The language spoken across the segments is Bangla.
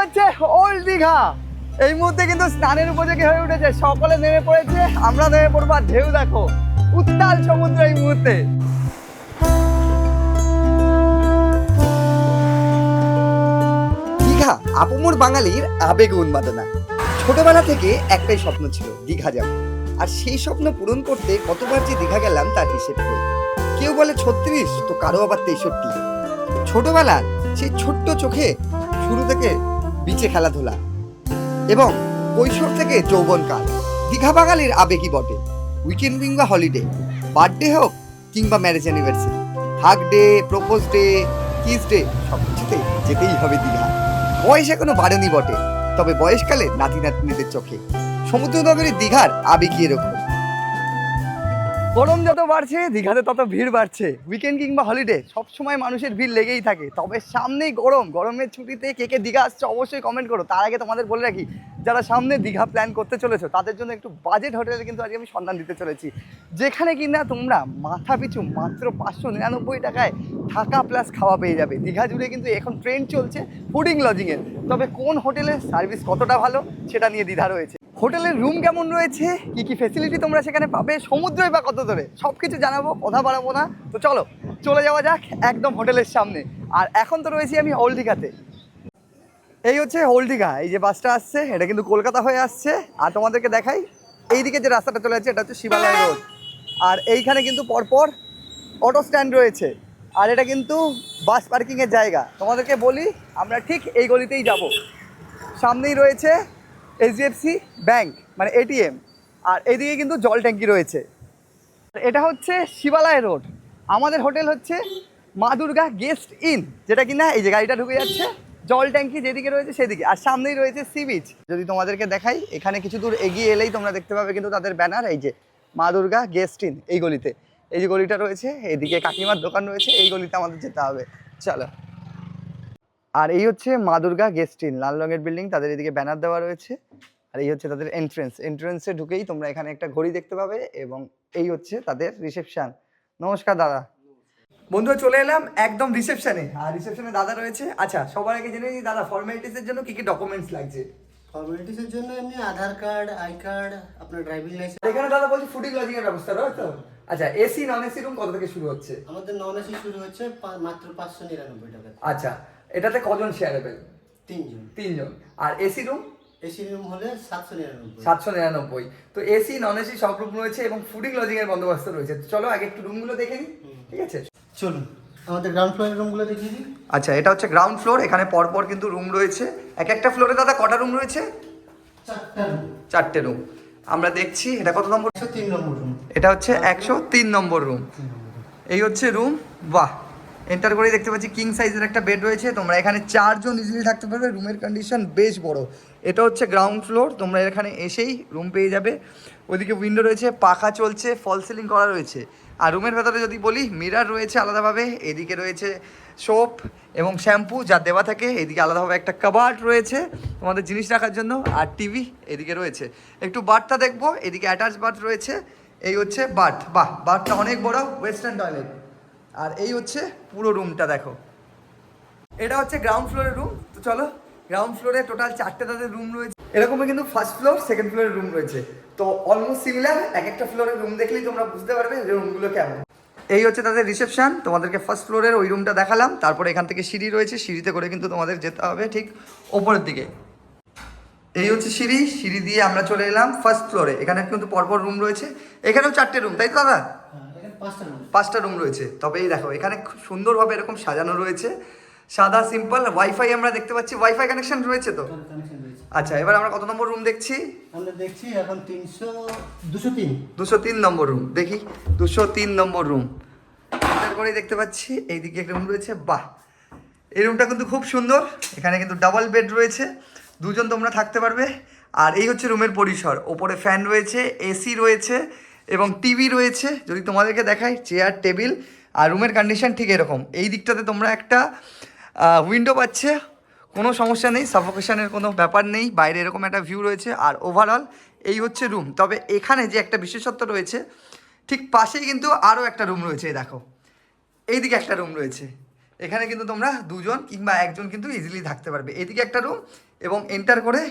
হচ্ছে ওল্ড দীঘা। এই মুহূর্তে কিন্তু স্নানের উপযোগী হয়ে উঠেছে, সকলে নেমে পড়েছে, আমরা নেমে পড়বো। আর ঢেউ দেখো, উত্তাল সমুদ্র এই মুহূর্তে। দীঘা আপমর বাঙালির আবেগ উন্মাদনা। ছোটবেলা থেকে একটাই স্বপ্ন ছিল, দীঘা যাব। আর সেই স্বপ্ন পূরণ করতে কতবার যে দীঘা গেলাম তার হিসেব করি। কেউ বলে 36, তো কারো আবার 63। ছোটবেলার সেই ছোট্ট চোখে শুরু থেকে বিচে খেলাধুলা এবং কৈশোর থেকে যৌবনকাল। দীঘা বাঙালির আবেগই বটে। উইকেন্ড কিংবা হলিডে, বার্থডে হোক কিংবা marriage anniversary, hug day, propose day, kiss day, সব কিছুতে যেতেই হবে দীঘা। বয়স এখনো বাড়েনি বটে, তবে বয়সকালে নাতি নাতনিদের চোখে সমুদ্র নগরীর দীঘার আবেগই এরকম। গরম যত বাড়ছে দীঘাতে তত ভিড় বাড়ছে। উইকেন্ড কিংবা হলিডে সবসময় মানুষের ভিড় লেগেই থাকে। তবে সামনেই গরমের ছুটিতে কে কে দীঘা আসছে অবশ্যই কমেন্ট করো। তার আগে তোমাদের বলে রাখি, যারা সামনে দীঘা প্ল্যান করতে চলেছো তাদের জন্য একটু বাজেট হোটেলে কিন্তু আজকে আমি সন্ধান দিতে চলেছি, যেখানে কিনা তোমরা মাথা পিছু মাত্র 599 টাকায় থাকা প্লাস খাওয়া পেয়ে যাবে। দীঘা জুড়ে কিন্তু এখন ট্রেন্ড চলছে ফুডিং লজিংয়ের। তবে কোন হোটেলের সার্ভিস কতটা ভালো সেটা নিয়ে দ্বিধা রয়েছে। হোটেলের রুম কেমন রয়েছে, কি কি ফেসিলিটি তোমরা সেখানে পাবে, সমুদ্রই বা কত দূরে, সব কিছু জানাবো, কথা বাড়াবো না। তো চলো চলে যাওয়া যাক একদম হোটেলের সামনে। আর এখন তো রয়েছি আমি ওল্ড দীঘাতে। এই হচ্ছে ওল্ড দীঘা। এই যে বাসটা আসছে এটা কিন্তু কলকাতা হয়ে আসছে। আর তোমাদেরকে দেখাই, এইদিকে যে রাস্তাটা চলে যাচ্ছে এটা হচ্ছে শিবালয় রোড। আর এইখানে কিন্তু পরপর অটো স্ট্যান্ড রয়েছে। আর এটা কিন্তু বাস পার্কিংয়ের জায়গা। তোমাদেরকে বলি, আমরা ঠিক এই গলিতেই যাব। সামনেই রয়েছে HDFC ব্যাংক মানে ATM। আর এইদিকে কিন্তু জল ট্যাঙ্কি রয়েছে। এটা হচ্ছে শিবালয় রোড। আমাদের হোটেল হচ্ছে মা দুর্গা গেস্ট ইন, যেটা কিনা এই যে গাড়িটা ঢুকে যাচ্ছে, জল ট্যাঙ্কি যেদিকে রয়েছে সেদিকে। আর সামনেই রয়েছে সি বিচ। যদি তোমাদেরকে দেখাই, এখানে কিছু দূর এগিয়ে এলেই তোমরা দেখতে পাবে কিন্তু তাদের ব্যানার, এই যে মা দুর্গা গেস্ট ইন। এই গলিতে, এই যে গলিটা রয়েছে, এইদিকে কাকিমার দোকান রয়েছে, এই গলিতে আমাদের যেতে হবে। চলো। আর এই হচ্ছে মা দুর্গা গেস্ট ইন, লাল রঙের বিল্ডিং, তাদের এদিকে ব্যানার দেওয়া রয়েছে। আর এই হচ্ছে তাদের এন্ট্রেন্সে ঢুকেই তোমরা এখানে একটা ঘড়ি দেখতে পাবে এবং এই হচ্ছে তাদের রিসেপশন। নমস্কার দাদা। বন্ধুরা চলে এলাম একদম রিসেপশনে। আর রিসেপশনে দাদা রয়েছে। আচ্ছা, সবার আগে জেনে নিই দাদা, ফর্মালিটিসের জন্য কি কি ডকুমেন্টস লাগছে? ফর্মালিটিসের জন্য এমনি আধার কার্ড, আই কার্ড, আপনার ড্রাইভিং লাইসেন্স। এখানে দাদা বলছি ফুডিং লজিং এর ব্যবস্থা রয়েছে তো? আচ্ছা, এসি নন এসি রুম কত থেকে শুরু হচ্ছে? আমাদের নন এসি শুরু হচ্ছে মাত্র 599 টাকা। আচ্ছা, এটাতে কজন শেয়ারেবল? 3 জন। 3 জন। আর এসি রুম? এসি রুম হলে 799। 799। তো এসি নন এসি সব রুম রয়েছে এবং ফুডিং লজিং এর বন্দোবস্ত রয়েছে। চলো আগে একটু রুমগুলো দেখে নিই, ঠিক আছে? চলুন আমাদের গ্রাউন্ড ফ্লোরের রুমগুলো দেখিয়ে দিই। আচ্ছা, এটা হচ্ছে গ্রাউন্ড ফ্লোর। এখানে পরপর কিন্তু রুম রয়েছে। এক একটা ফ্লোরে দাদা কটা রুম রয়েছে? 4টা রুম। 4টে রুম আমরা দেখছি। এটা কত নম্বর? 103 নম্বর রুম। এটা হচ্ছে 103 নম্বর রুম। এই হচ্ছে রুম। বাহ, এন্টার করেই দেখতে পাচ্ছি কিং সাইজের একটা বেড রয়েছে। তোমরা এখানে 4 জন ইজিলি থাকতে পারবে। রুমের কন্ডিশন বেশ বড়। এটা হচ্ছে গ্রাউন্ড ফ্লোর। তোমরা এখানে এসেই রুম পেয়ে যাবে। ওইদিকে উইন্ডো রয়েছে, পাখা চলছে, ফল সিলিং করা রয়েছে। আর রুমের ভেতরে যদি বলি, মিরার রয়েছে আলাদাভাবে। এদিকে রয়েছে সোপ এবং শ্যাম্পু যা দেওয়া থাকে। এদিকে আলাদাভাবে একটা কাবার্ড রয়েছে তোমাদের জিনিস রাখার জন্য। আর টিভি এদিকে রয়েছে। একটু বাথটা দেখবো, এদিকে অ্যাটাচ বাথ রয়েছে। এই হচ্ছে বাথ। বাহ, বাথটা অনেক বড়, ওয়েস্টার্ন টয়লেট। আর এই হচ্ছে পুরো রুমটা দেখো। এটা হচ্ছে গ্রাউন্ড ফ্লোরের রুম। তো চলো, গ্রাউন্ড ফ্লোরে টোটাল 4টে তাদের রুম রয়েছে। এরকমই কিন্তু ফার্স্ট ফ্লোর, সেকেন্ড ফ্লোরের রুম রয়েছে। তো অলমোস্ট সিমিলার। এক একটা ফ্লোরের রুম দেখলেই তোমরা বুঝতে পারবে যে রুমগুলো কেমন। এই হচ্ছে তাদের রিসেপশন। তোমাদেরকে ফার্স্ট ফ্লোরের ওই রুমটা দেখালাম। তারপরে এখান থেকে সিঁড়ি রয়েছে, সিঁড়িতে করে কিন্তু তোমাদের যেতে হবে ঠিক ওপরের দিকে। এই হচ্ছে সিঁড়ি, সিঁড়ি দিয়ে আমরা চলে এলাম ফার্স্ট ফ্লোরে। এখানে কিন্তু পরপর রুম রয়েছে। এখানেও 4টে রুম, তাই তো দাদা? 5টা রুম রয়েছে। তবে এই দেখো, এখানে খুব সুন্দরভাবে এরকম সাজানো রয়েছে, সাদা সিম্পল। ওয়াইফাই আমরা দেখতে পাচ্ছি, ওয়াইফাই কানেকশন রয়েছে তো? আচ্ছা, এবার আমরা কত নম্বর রুম দেখছি? আমরা দেখছি এখন 203 203 নম্বর রুম। দেখি 203 নম্বর রুম। তারপরেই দেখতে পাচ্ছি এইদিকে একটা রুম রয়েছে। বাহ, এই রুমটা কিন্তু খুব সুন্দর। এখানে কিন্তু ডাবল বেড রয়েছে, 2 জন তোমরা থাকতে পারবে। আর এই হচ্ছে রুমের পরিসর। ওপরে ফ্যান রয়েছে, এসি রয়েছে এবং টিভি রয়েছে। যদি তোমাদেরকে দেখাই, চেয়ার, টেবিল। আর রুমের কন্ডিশন ঠিক এরকম। এই দিকটাতে তোমরা একটা উইন্ডো পাচ্ছে, কোনো সমস্যা নেই, সাফোকেশনের কোনো ব্যাপার নেই। বাইরে এরকম একটা ভিউ রয়েছে। আর ওভারঅল এই হচ্ছে রুম। তবে এখানে যে একটা বিশেষত্ব রয়েছে, ঠিক পাশেই কিন্তু আরও একটা রুম রয়েছে। এই দেখো, এইদিকে একটা রুম রয়েছে। এখানে কিন্তু তোমরা 2 জন কিংবা 1 জন কিন্তু ইজিলি থাকতে পারবে। এদিকে একটা রুম, এবং এন্টার করে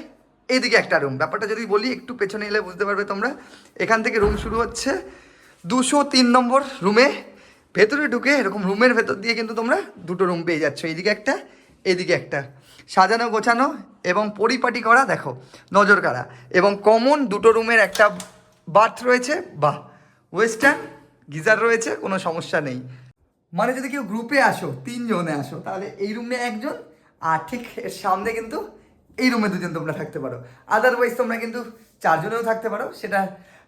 এইদিকে একটা রুম। ব্যাপারটা যদি বলি একটু পেছনে এলে বুঝতে পারবে তোমরা। এখান থেকে রুম শুরু হচ্ছে 203 নম্বর রুমে। ভেতরে ঢুকে এরকম রুমের ভেতর দিয়ে কিন্তু তোমরা দুটো রুম পেয়ে যাচ্ছ, এইদিকে একটা এদিকে একটা, সাজানো গোছানো এবং পরিপাটি করা, দেখো নজর কাড়া। এবং কমন দুটো রুমের একটা বাথ রয়েছে, বাহ, ওয়েস্টার্ন গিজার রয়েছে, কোনো সমস্যা নেই। মানে যদি কেউ গ্রুপে আসো 3 জনে আসো তাহলে এই রুমে একজন, আর ঠিক এর সামনে কিন্তু এই রুমে দুজন তোমরা থাকতে পারো। আদারওয়াইজ তোমরা কিন্তু 4 জনেও থাকতে পারো, সেটা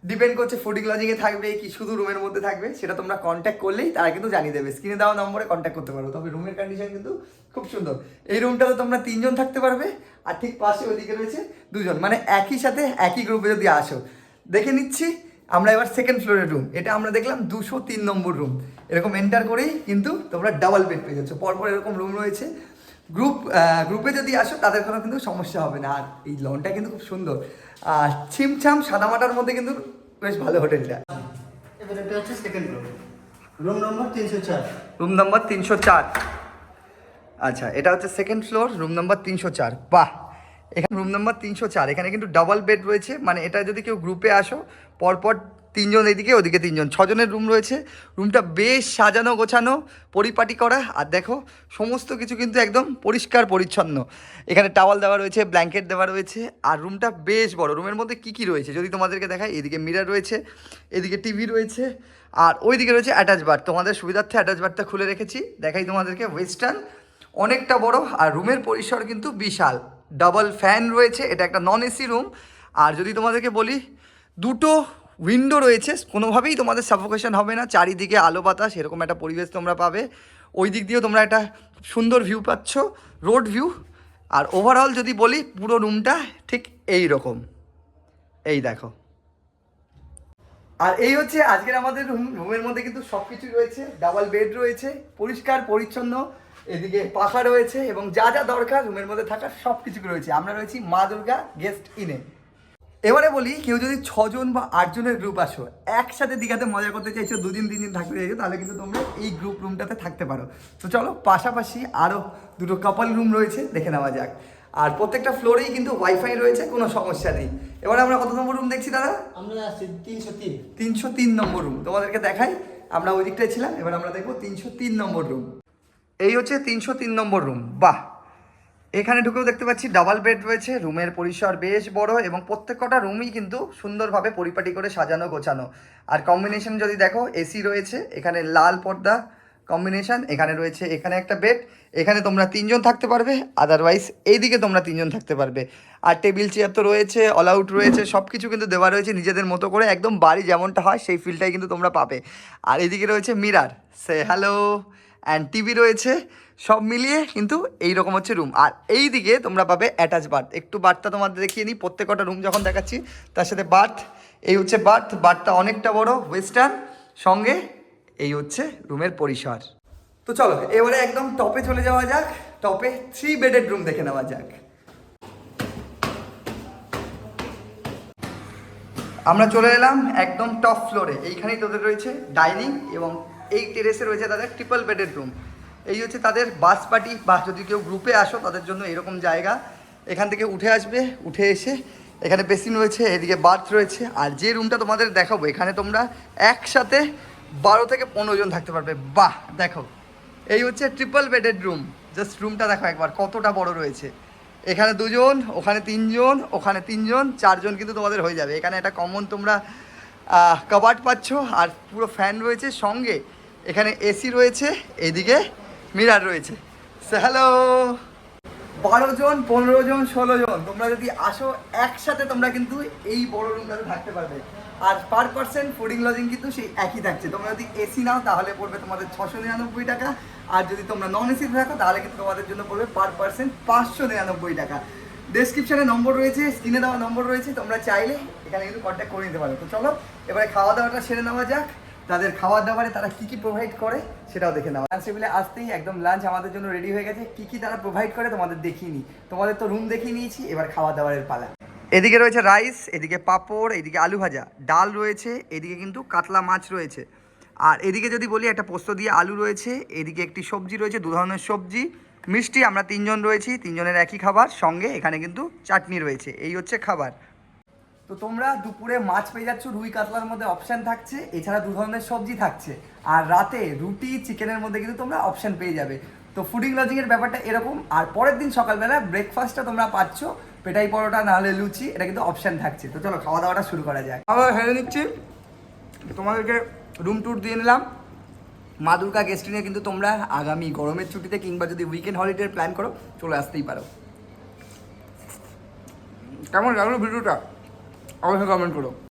ডিপেন্ড করছে ফুডিং লজিংয়ে থাকবে কি শুধু রুমের মধ্যে থাকবে, সেটা তোমরা কন্ট্যাক্ট করলেই তারা কিন্তু জানিয়ে দেবে। স্ক্রিনে দেওয়া নম্বরে কন্ট্যাক্ট করতে পারো। তবে রুমের কন্ডিশন কিন্তু খুব সুন্দর। এই রুমটাতে তোমরা 3 জন থাকতে পারবে, আর ঠিক পাশে ওইদিকে রয়েছে 2 জন, মানে একই সাথে একই গ্রুপে যদি আসো। দেখে নিচ্ছি আমরা এবার সেকেন্ড ফ্লোরের রুম। এটা আমরা দেখলাম 203 নম্বর রুম। এরকম এন্টার করেই কিন্তু তোমরা ডাবল বেড পেয়ে যাচ্ছ। পরপর এরকম রুম রয়েছে। গ্রুপে যদি আসো তাদের কোনো কিন্তু সমস্যা হবে না। আর এই লনটা কিন্তু খুব সুন্দর, আর ছিমছাম সাদামাটার মধ্যে কিন্তু বেশ ভালো হোটেলটা। এবার এটা হচ্ছে second floor, room number 304। Room number 304। আচ্ছা, এটা হচ্ছে সেকেন্ড ফ্লোর, রুম নাম্বার 304। বাহ, এখানে রুম নাম্বার 304, এখানে কিন্তু ডাবল বেড রয়েছে। মানে এটা যদি কেউ গ্রুপে আসো পরপর 3 জন এদিকে ওদিকে 3 জন, 6 জনের রুম রয়েছে। রুমটা বেশ সাজানো গোছানো পরিপাটি করা, আর দেখো সমস্ত কিছু কিন্তু একদম পরিষ্কার পরিচ্ছন্ন। এখানে টাওয়াল দেওয়া রয়েছে, ব্ল্যাঙ্কেট দেওয়া রয়েছে, আর রুমটা বেশ বড়। রুমের মধ্যে কী কী রয়েছে যদি তোমাদেরকে দেখাই, এদিকে মিরর রয়েছে, এদিকে টিভি রয়েছে, আর ওইদিকে রয়েছে অ্যাটাচ বাথ। তোমাদের সুবিধার্থে অ্যাটাচ বাথটা খুলে রেখেছি, দেখাই তোমাদেরকে। ওয়েস্টার্ন অনেকটা বড়, আর রুমের পরিসর কিন্তু বিশাল। ডাবল ফ্যান রয়েছে, এটা একটা নন এসি রুম। আর যদি তোমাদেরকে বলি, দুটো উইন্ডো রয়েছে, কোনোভাবেই তোমাদের সাফোকেশন হবে না, চারিদিকে আলো বাতাস এরকম একটা পরিবেশ তোমরা পাবে। ওই দিক দিয়েও তোমরা একটা সুন্দর ভিউ পাচ্ছ, রোড ভিউ। আর ওভারঅল যদি বলি পুরো রুমটা ঠিক এই রকম, এই দেখো। আর এই হচ্ছে আজকের আমাদের রুম। রুমের মধ্যে কিন্তু সব কিছুই রয়েছে, ডাবল বেড রয়েছে, পরিষ্কার পরিচ্ছন্ন, এদিকে পাখা রয়েছে, এবং যা যা দরকার রুমের মধ্যে থাকার সব কিছু রয়েছে। আমরা রয়েছি মা দুর্গা গেস্ট ইনে। এবারে বলি, কেউ যদি 6 জন বা 8 জনের গ্রুপ আসো, একসাথে দীঘাতে মজা করতে চাইছো, 2 দিন 3 দিন থাকতে চাইছো, তাহলে কিন্তু তোমরা এই গ্রুপ রুমটাতে থাকতে পারো। তো চলো, পাশাপাশি আরও দুটো কাপল রুম রয়েছে, দেখে নেওয়া যাক। আর প্রত্যেকটা ফ্লোরেই কিন্তু ওয়াইফাই রয়েছে, কোনো সমস্যা নেই। এবারে আমরা কত নম্বর রুম দেখছি দাদা? আমরা আসছি 303। 303 নম্বর রুম তোমাদেরকে দেখাই। আমরা ওই দিকটায় ছিলাম, এবার আমরা দেখবো 303 নম্বর রুম। এই হচ্ছে 303 নম্বর রুম। বাহ, এখানে ঢুকেও দেখতে পাচ্ছি ডাবল বেড রয়েছে। রুমের পরিসর বেশ বড়, এবং প্রত্যেকটা রুমই কিন্তু সুন্দরভাবে পরিপাটি করে সাজানো গোছানো। আর কম্বিনেশন যদি দেখো, এসি রয়েছে, এখানে লাল পর্দা কম্বিনেশন, এখানে রয়েছে এখানে একটা বেড, এখানে তোমরা 3 জন থাকতে পারবে, আদারওয়াইজ এইদিকে তোমরা 3 জন থাকতে পারবে। আর টেবিল চেয়ার তো রয়েছে, অল আউট রয়েছে, সব কিছু কিন্তু দেওয়া রয়েছে নিজেদের মতো করে, একদম বাড়ি যেমনটা হয় সেই ফিলটাই কিন্তু তোমরা পাবে। আর এদিকে রয়েছে mirror, say hello, and TV রয়েছে, সব মিলিয়ে কিন্তু এইরকম হচ্ছে রুম। আর এই দিকে তোমরা পাবে অ্যাটাচ বাথ। একটু বাথটা তোমাদের দেখিয়ে নিই, প্রত্যেকটা রুম যখন দেখাচ্ছি তার সাথে বাথ। এই হচ্ছে বাথ, বাথটা অনেকটা বড় ওয়েস্টার্ন, সঙ্গে এই হচ্ছে রুমের পরিসর। তো চলো এবারে একদম টপে চলে যাওয়া যাক। টপে 3 বেডেড রুম দেখে নেওয়া যাক। আমরা চলে এলাম একদম টপ ফ্লোরে। এইখানেই তোদের রয়েছে ডাইনিং, এবং এই টেরেসে রয়েছে তাদের ট্রিপল বেডেড রুম। এই হচ্ছে তাদের বাস পার্টি, বা যদি কেউ গ্রুপে আসো তাদের জন্য এরকম জায়গা। এখান থেকে উঠে আসবে, উঠে এসে এখানে বেসিন রয়েছে, এদিকে বাথ রয়েছে। আর যে রুমটা তোমাদের দেখাবো, এখানে তোমরা একসাথে 12 থেকে 15 জন থাকতে পারবে। বাহ, দেখো এই হচ্ছে ট্রিপল বেডেড রুম। জাস্ট রুমটা দেখো একবার কতটা বড় রয়েছে। এখানে 2 জন, ওখানে 3 জন, ওখানে 3 জন, 4 জন কিন্তু তোমাদের হয়ে যাবে। এখানে একটা কমন তোমরা কাবার্ড পাচ্ছ, আর পুরো ফ্যান রয়েছে, সঙ্গে এখানে এসি রয়েছে, এদিকে মিরার রয়েছে। হ্যালো, 12 জন, 15 জন, 16 জন তোমরা যদি আসো একসাথে, তোমরা কিন্তু এই বড় রুমটাতে থাকতে পারবে। আর পার পার্সেন্ট ফুডিং লজিং কিন্তু সেই একই থাকছে। তোমরা যদি এসি নাও তাহলে পড়বে তোমাদের 699 টাকা, আর যদি তোমরা নন এসিতে থাকো তাহলে কিন্তু তোমাদের জন্য পড়বে পার পার্সেন্ট 599 টাকা। ডেসক্রিপশনে নম্বর রয়েছে, স্ক্রিনে দেওয়া নম্বর রয়েছে, তোমরা চাইলে এখানে কিন্তু কন্ট্যাক্ট করে নিতে পারো। তো চলো এবারে খাওয়া দাওয়াটা সেরে নেওয়া যাক। তাদের খাওয়া দাওয়ারে তারা কী কী প্রোভাইড করে সেটাও দেখে নেওয়া। লাঞ্চ টেবিলে আসতেই একদম লাঞ্চ আমাদের জন্য রেডি হয়ে গেছে। কী কী তারা প্রোভাইড করে তোমাদের দেখিয়ে নিই। তোমাদের তো রুম দেখিয়ে নিয়েছি, এবার খাওয়া দাওয়ারের পালা। এদিকে রয়েছে রাইস, এদিকে পাঁপড়, এদিকে আলু ভাজা, ডাল রয়েছে, এদিকে কিন্তু কাতলা মাছ রয়েছে। আর এদিকে যদি বলি, একটা পোস্ত দিয়ে আলু রয়েছে, এদিকে একটি সবজি রয়েছে, 2 ধরনের সবজি, মিষ্টি আমরা তিনজন রয়েছি, তিনজনের একই খাবার, সঙ্গে এখানে কিন্তু চাটনি রয়েছে। এই হচ্ছে খাবার। তো তোমরা দুপুরে মাছ পেয়ে যাচ্ছ, রুই কাতলার মধ্যে অপশান থাকছে, এছাড়া 2 ধরনের সবজি থাকছে, আর রাতে রুটি চিকেনের মধ্যে কিন্তু তোমরা অপশান পেয়ে যাবে। তো ফুডিং লজিংয়ের ব্যাপারটা এরকম। আর পরের দিন সকালবেলা ব্রেকফাস্টটা তোমরা পাচ্ছ পেটাই পরোটা নাহলে লুচি, এটা কিন্তু অপশান থাকছে। তো চলো খাওয়া দাওয়াটা শুরু করা যায়। আবার হেরে নিচ্ছি, তোমাদেরকে রুম ট্যুর দিয়ে নিলাম। মা দুর্গা গেস্ট নিয়ে কিন্তু তোমরা আগামী গরমের ছুটিতে কিংবা যদি উইকেন্ড হলিডে প্ল্যান করো চলে আসতেই পারো। কেমন লাগলো ভিডিওটা অবশ্যই কমেন্ট করো।